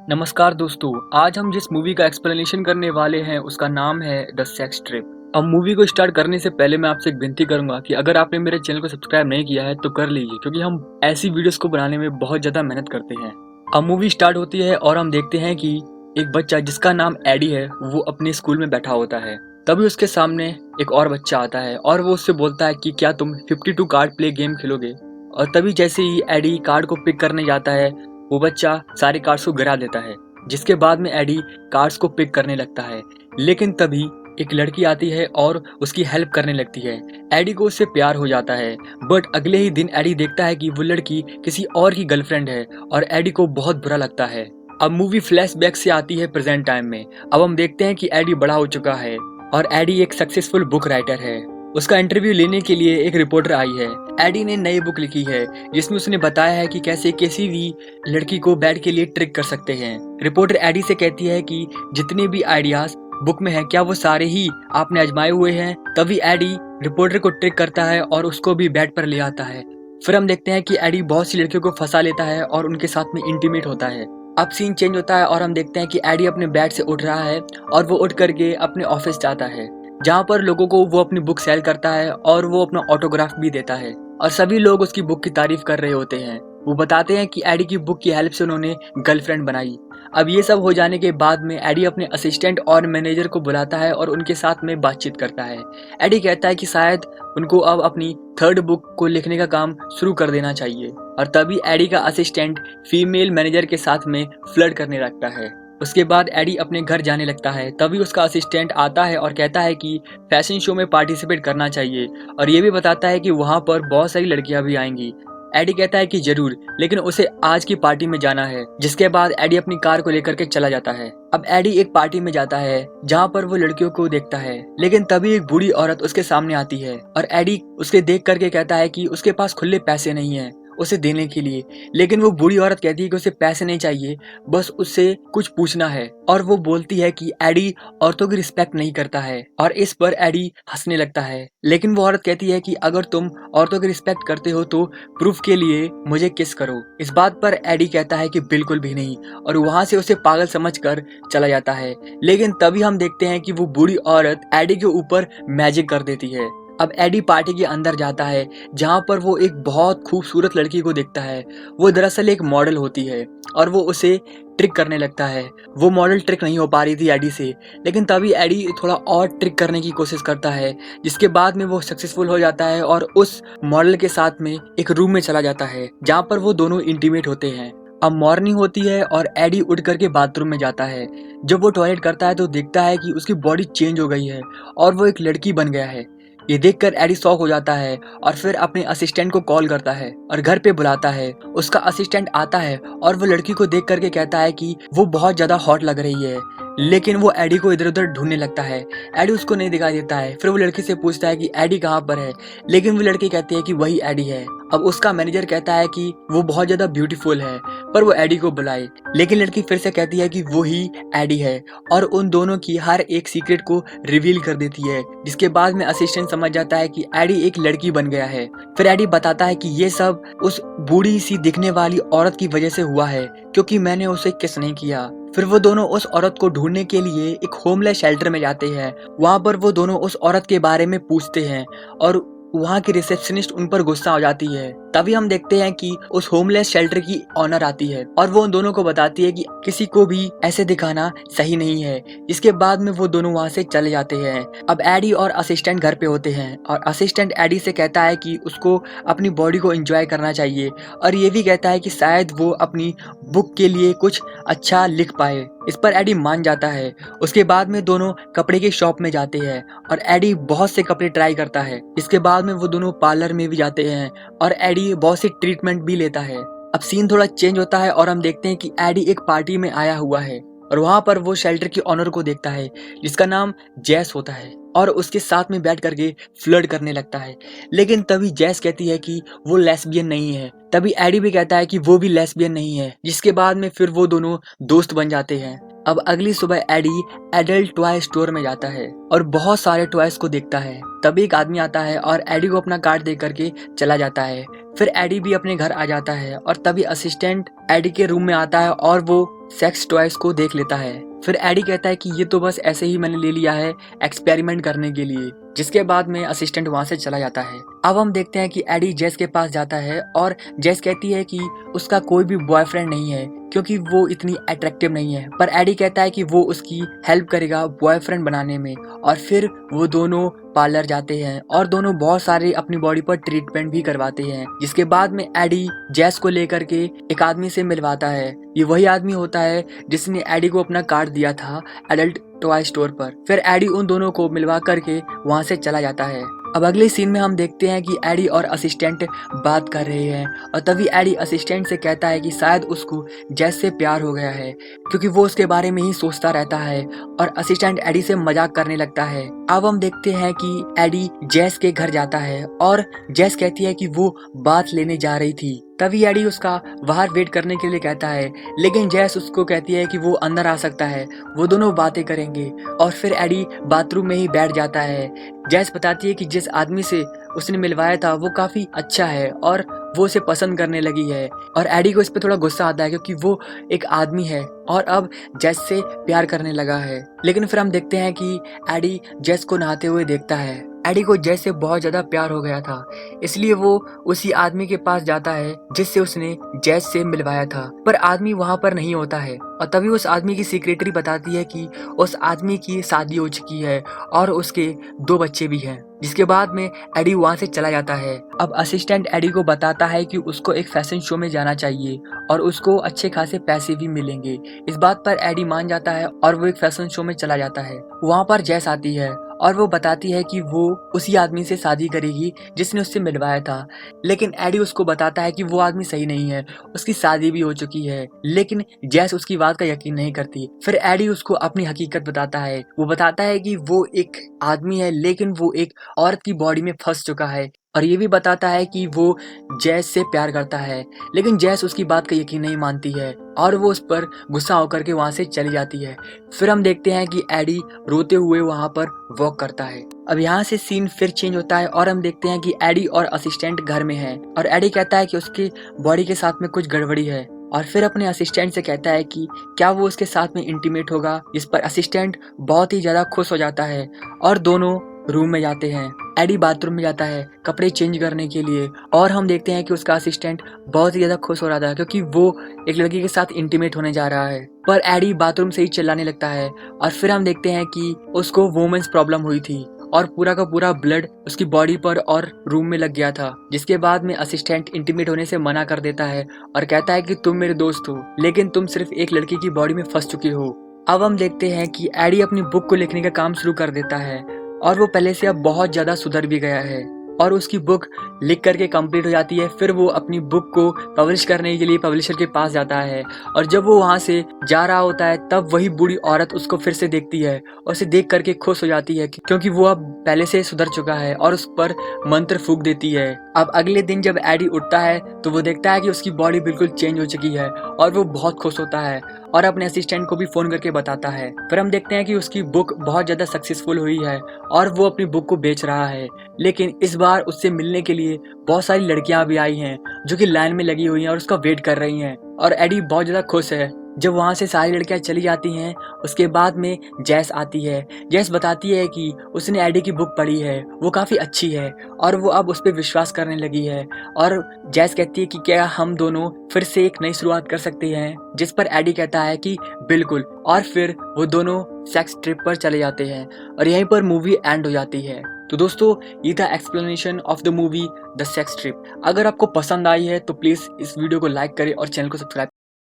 नमस्कार दोस्तों, आज हम जिस मूवी का एक्सप्लेनेशन करने वाले हैं उसका नाम है द सेक्स ट्रिप। अब मूवी को स्टार्ट करने से पहले मैं आपसे एक विनती करूंगा कि अगर आपने मेरे चैनल को सब्सक्राइब नहीं किया है तो कर लीजिए, क्योंकि हम ऐसी वीडियोस को बनाने में बहुत ज़्यादा मेहनत करते हैं। अब मूवी स्टार्ट होती है और हम देखते हैं कि एक बच्चा जिसका नाम एडी है वो अपने स्कूल में बैठा होता है। तभी उसके सामने एक और बच्चा आता है और वो उससे बोलता है कि क्या तुम 52 कार्ड प्ले गेम खेलोगे। और तभी जैसे ही एडी कार्ड को पिक करने जाता है वो बच्चा सारे कार्ड्स को गिरा देता है, जिसके बाद में एडी कार्ड्स को पिक करने लगता है। लेकिन तभी एक लड़की आती है और उसकी हेल्प करने लगती है। एडी को उससे प्यार हो जाता है, बट अगले ही दिन एडी देखता है कि वो लड़की किसी और की गर्लफ्रेंड है और एडी को बहुत बुरा लगता है। अब मूवी फ्लैशबैक से आती है प्रेजेंट टाइम में। अब हम देखते हैं कि एडी बड़ा हो चुका है और एडी एक सक्सेसफुल बुक राइटर है। उसका इंटरव्यू लेने के लिए एक रिपोर्टर आई है। एडी ने नई बुक लिखी है जिसमें उसने बताया है कि कैसे किसी भी लड़की को बैड के लिए ट्रिक कर सकते हैं। रिपोर्टर एडी से कहती है कि जितने भी आइडियाज बुक में है क्या वो सारे ही आपने आजमाए हुए हैं। तभी एडी रिपोर्टर को ट्रिक करता है और उसको भी बैड पर ले आता है। फिर हम देखते हैं कि एडी बहुत सी लड़कियों को फंसा लेता है और उनके साथ में इंटीमेट होता है। अब सीन चेंज होता है और हम देखते हैं कि एडी अपने बेड से उठ रहा है और वो उठ करके अपने ऑफिस जाता है, जहाँ पर लोगों को वो अपनी बुक सेल करता है और वो अपना ऑटोग्राफ भी देता है और सभी लोग उसकी बुक की तारीफ कर रहे होते हैं। वो बताते हैं कि एडी की बुक की हेल्प से उन्होंने गर्लफ्रेंड बनाई। अब ये सब हो जाने के बाद में एडी अपने असिस्टेंट और मैनेजर को बुलाता है और उनके साथ में बातचीत करता है। एडी कहता है कि शायद उनको अब अपनी थर्ड बुक को लिखने का काम शुरू कर देना चाहिए और तभी एडी का असिस्टेंट फीमेल मैनेजर के साथ में फ्लर्ट करने लगता है। उसके बाद एडी अपने घर जाने लगता है। तभी उसका असिस्टेंट आता है और कहता है कि फैशन शो में पार्टिसिपेट करना चाहिए और ये भी बताता है कि वहाँ पर बहुत सारी लड़कियां भी आएंगी। एडी कहता है कि जरूर, लेकिन उसे आज की पार्टी में जाना है। जिसके बाद एडी अपनी कार को लेकर के चला जाता है। अब एडी एक पार्टी में जाता है जहाँ पर वो लड़कियों को देखता है, लेकिन तभी एक बूढ़ी औरत उसके सामने आती है और एडी उसके देख करके कहता है कि उसके पास खुले पैसे नहीं है उसे देने के लिए। लेकिन वो बूढ़ी औरत कहती है कि उसे पैसे नहीं चाहिए, बस उससे कुछ पूछना है। और वो बोलती है कि एडी औरतों की रिस्पेक्ट नहीं करता है और इस पर एडी हंसने लगता है। लेकिन वो औरत कहती है कि अगर तुम औरतों की रिस्पेक्ट करते हो तो प्रूफ के लिए मुझे किस करो। इस बात पर एडी कहता है कि बिल्कुल भी नहीं और वहां से उसे पागल समझकर चला जाता है। लेकिन तभी हम देखते हैं कि वो बूढ़ी औरत एडी के ऊपर मैजिक कर देती है। अब एडी पार्टी के अंदर जाता है जहाँ पर वो एक बहुत खूबसूरत लड़की को देखता है। वो दरअसल एक मॉडल होती है और वो उसे ट्रिक करने लगता है। वो मॉडल ट्रिक नहीं हो पा रही थी एडी से, लेकिन तभी एडी थोड़ा और ट्रिक करने की कोशिश करता है, जिसके बाद में वो सक्सेसफुल हो जाता है और उस मॉडल के साथ में एक रूम में चला जाता है जहाँ पर वो दोनों इंटीमेट होते हैं। अब मॉर्निंग होती है और एडी उठ करके बाथरूम में जाता है। जब वो टॉयलेट करता है तो देखता है कि उसकी बॉडी चेंज हो गई है और वो एक लड़की बन गया है। ये देखकर एडी शॉक हो जाता है और फिर अपने असिस्टेंट को कॉल करता है और घर पे बुलाता है। उसका असिस्टेंट आता है और वो लड़की को देख करके कहता है कि वो बहुत ज्यादा हॉट लग रही है, लेकिन वो एडी को इधर उधर ढूंढने लगता है। एडी उसको नहीं दिखाई देता है। फिर वो लड़की से पूछता है कि एडी कहाँ पर है, लेकिन वो लड़की कहती है कि वही एडी है। अब उसका मैनेजर कहता है कि वो बहुत ज्यादा ब्यूटीफुल है पर वो एडी को बुलाए, लेकिन लड़की फिर से कहती है कि वो ही एडी है और उन दोनों की हर एक सीक्रेट को रिवील कर देती है। जिसके बाद में असिस्टेंट समझ जाता है कि एडी एक लड़की बन गया है। फिर एडी बताता है कि ये सब उस बूढ़ी सी दिखने वाली औरत की वजह से हुआ है, क्योंकि मैंने उसे किस नहीं किया। फिर वो दोनों उस औरत को ढूंढने के लिए एक होमलेस शेल्टर में जाते हैं। वहां पर वो दोनों उस औरत के बारे में पूछते हैं और वहाँ की रिसेप्शनिस्ट उन पर गुस्सा हो जाती है। तभी हम देखते हैं कि उस होमलेस शेल्टर की ऑनर आती है और वो उन दोनों को बताती है कि किसी को भी ऐसे दिखाना सही नहीं है। इसके बाद में वो दोनों वहाँ से चले जाते हैं। अब एडी और असिस्टेंट घर पे होते हैं और असिस्टेंट एडी से कहता है कि उसको अपनी बॉडी को एंजॉय करना चाहिए और ये भी कहता है कि शायद वो अपनी बुक के लिए कुछ अच्छा लिख पाए। इस पर एडी मान जाता है। उसके बाद में दोनों कपड़े की शॉप में जाते हैं और एडी बहुत से कपड़े ट्राई करता है। इसके बाद में वो दोनों पार्लर में भी जाते हैं और एडी बहुत सी ट्रीटमेंट भी लेता है। अब सीन थोड़ा चेंज होता है और हम देखते हैं कि एडी एक पार्टी में आया हुआ है और वहां पर वो शेल्टर की ऑनर को देखता है जिसका नाम जैस होता है और उसके साथ में बैठ करके फ्लर्ट करने लगता है। लेकिन तभी जैस कहती है कि वो लेस्बियन नहीं है। तभी एडी भी कहता है कि वो भी लेस्बियन नहीं है, जिसके बाद में फिर वो दोनों दोस्त बन जाते हैं। अब अगली सुबह एडी एडल्ट टॉय स्टोर में जाता है और बहुत सारे टॉयज को देखता है। तभी एक आदमी आता है और एडी को अपना कार्ड दे करके चला जाता है। फिर एडी भी अपने घर आ जाता है और तभी असिस्टेंट एडी के रूम में आता है और वो सेक्स टॉयज को देख लेता है। फिर एडी कहता है कि ये तो बस ऐसे ही मैंने ले लिया है एक्सपेरिमेंट करने के लिए, जिसके बाद में असिस्टेंट वहां से चला जाता है। अब हम देखते हैं कि एडी जेस के पास जाता है और जेस कहती है कि उसका कोई भी बॉयफ्रेंड नहीं है क्योंकि वो इतनी अट्रैक्टिव नहीं है, पर एडी कहता है कि वो उसकी हेल्प करेगा बॉयफ्रेंड बनाने में। और फिर वो दोनों पार्लर जाते हैं और दोनों बहुत सारे अपनी बॉडी पर ट्रीटमेंट भी करवाते हैं, जिसके बाद में एडी जेस को लेकर के एक आदमी से मिलवाता है। ये वही आदमी होता है जिसने एडी को अपना कार्ड दिया था एडल्ट टॉय स्टोर पर। फिर एडी उन दोनों को मिलवा करके वहां से चला जाता है। अब अगले सीन में हम देखते हैं कि एडी और असिस्टेंट बात कर रहे हैं और तभी एडी असिस्टेंट से कहता है कि शायद उसको जेस से प्यार हो गया है क्योंकि वो उसके बारे में ही सोचता रहता है, और असिस्टेंट एडी से मजाक करने लगता है। अब हम देखते हैं कि एडी जेस के घर जाता है और जेस कहती है कि वो बात लेने जा रही थी। तभी एडी उसका बाहर वेट करने के लिए कहता है, लेकिन जेस उसको कहती है कि वो अंदर आ सकता है, वो दोनों बातें करेंगे। और फिर एडी बाथरूम में ही बैठ जाता है। जेस बताती है कि जिस आदमी से उसने मिलवाया था वो काफी अच्छा है और वो उसे पसंद करने लगी है। और एडी को इस पे थोड़ा गुस्सा आता है क्योंकि वो एक आदमी है और अब जेस से प्यार करने लगा है। लेकिन फिर हम देखते हैं कि एडी जेस को नहाते हुए देखता है। एडी को जेस से बहुत ज्यादा प्यार हो गया था, इसलिए वो उसी आदमी के पास जाता है जिससे उसने जेस से मिलवाया था, पर आदमी वहां पर नहीं होता है। और तभी उस आदमी की सेक्रेटरी बताती है कि उस आदमी की शादी हो चुकी है और उसके 2 बच्चे भी हैं, जिसके बाद में एडी वहां से चला जाता है। अब असिस्टेंट एडी को बताता है कि उसको एक फैशन शो में जाना चाहिए और उसको अच्छे खासे पैसे भी मिलेंगे। इस बात पर एडी मान जाता है और वो एक फैशन शो में चला जाता है। वहां पर जेस आती है और वो बताती है कि वो उसी आदमी से शादी करेगी जिसने उससे मिलवाया था, लेकिन एडी उसको बताता है कि वो आदमी सही नहीं है, उसकी शादी भी हो चुकी है। लेकिन जेस उसकी बात का यकीन नहीं करती। फिर एडी उसको अपनी हकीकत बताता है। वो बताता है कि वो एक आदमी है लेकिन वो एक औरत की बॉडी में फंस चुका है, और ये भी बताता है कि वो जेस से प्यार करता है। लेकिन जेस उसकी बात का यकीन नहीं मानती है और वो उस पर गुस्सा होकर के वहां से चली जाती है। फिर हम देखते हैं कि एडी रोते हुए वहां पर वॉक करता है। अब यहाँ से सीन फिर चेंज होता है और हम देखते हैं कि एडी और असिस्टेंट घर में है और एडी कहता है कि उसकी बॉडी के साथ में कुछ गड़बड़ी है, और फिर अपने असिस्टेंट से कहता है कि क्या वो उसके साथ में इंटीमेट होगा, जिस पर असिस्टेंट बहुत ही ज्यादा खुश हो जाता है और दोनों रूम में जाते हैं। एडी बाथरूम में जाता है कपड़े चेंज करने के लिए और हम देखते हैं कि उसका असिस्टेंट बहुत ही ज्यादा खुश हो रहा था क्योंकि वो एक लड़की के साथ इंटीमेट होने जा रहा है, पर एडी बाथरूम से ही चिल्लाने लगता है। और फिर हम देखते हैं कि उसको वुमेन्स प्रॉब्लम हुई थी और पूरा का पूरा ब्लड उसकी बॉडी पर और रूम में लग गया था, जिसके बाद में असिस्टेंट इंटीमेट होने से मना कर देता है और कहता है कि तुम मेरे दोस्त हो लेकिन तुम सिर्फ एक लड़की की बॉडी में फंस चुके हो। अब हम देखते हैं कि एडी अपनी बुक को लिखने का काम शुरू कर देता है और वो पहले से अब बहुत ज्यादा सुधर भी गया है और उसकी बुक लिख करके कंप्लीट हो जाती है। फिर वो अपनी बुक को पब्लिश करने के लिए पब्लिशर के पास जाता है और जब वो वहां से जा रहा होता है तब वही बूढ़ी औरत उसको फिर से देखती है और उसे देख करके खुश हो जाती है क्योंकि वो अब पहले से सुधर चुका है और उस पर मंत्र फूंक देती है। अब अगले दिन जब एडी उठता है तो वो देखता है कि उसकी बॉडी बिल्कुल चेंज हो चुकी है और वो बहुत खुश होता है और अपने असिस्टेंट को भी फोन करके बताता है। फिर हम देखते हैं कि उसकी बुक बहुत ज्यादा सक्सेसफुल हुई है और वो अपनी बुक को बेच रहा है, लेकिन इस बार उससे मिलने के लिए बहुत सारी लड़कियां भी आई हैं जो कि लाइन में लगी हुई हैं और उसका वेट कर रही हैं, और एडी बहुत ज्यादा खुश है। जब वहां से सारी लड़कियां चली जाती हैं उसके बाद में जेस आती है। जेस बताती है कि उसने एडी की बुक पढ़ी है, वो काफी अच्छी है और वो अब उस पर विश्वास करने लगी है। और जेस कहती है कि क्या हम दोनों फिर से एक नई शुरुआत कर सकते हैं, जिस पर एडी कहता है कि बिल्कुल, और फिर वो दोनों सेक्स ट्रिप पर चले जाते हैं और यहीं पर मूवी एंड हो जाती है। तो दोस्तों ये था explanation of the movie the sex trip. अगर आपको पसंद आई है तो प्लीज इस वीडियो को लाइक करें और चैनल को सब्सक्राइब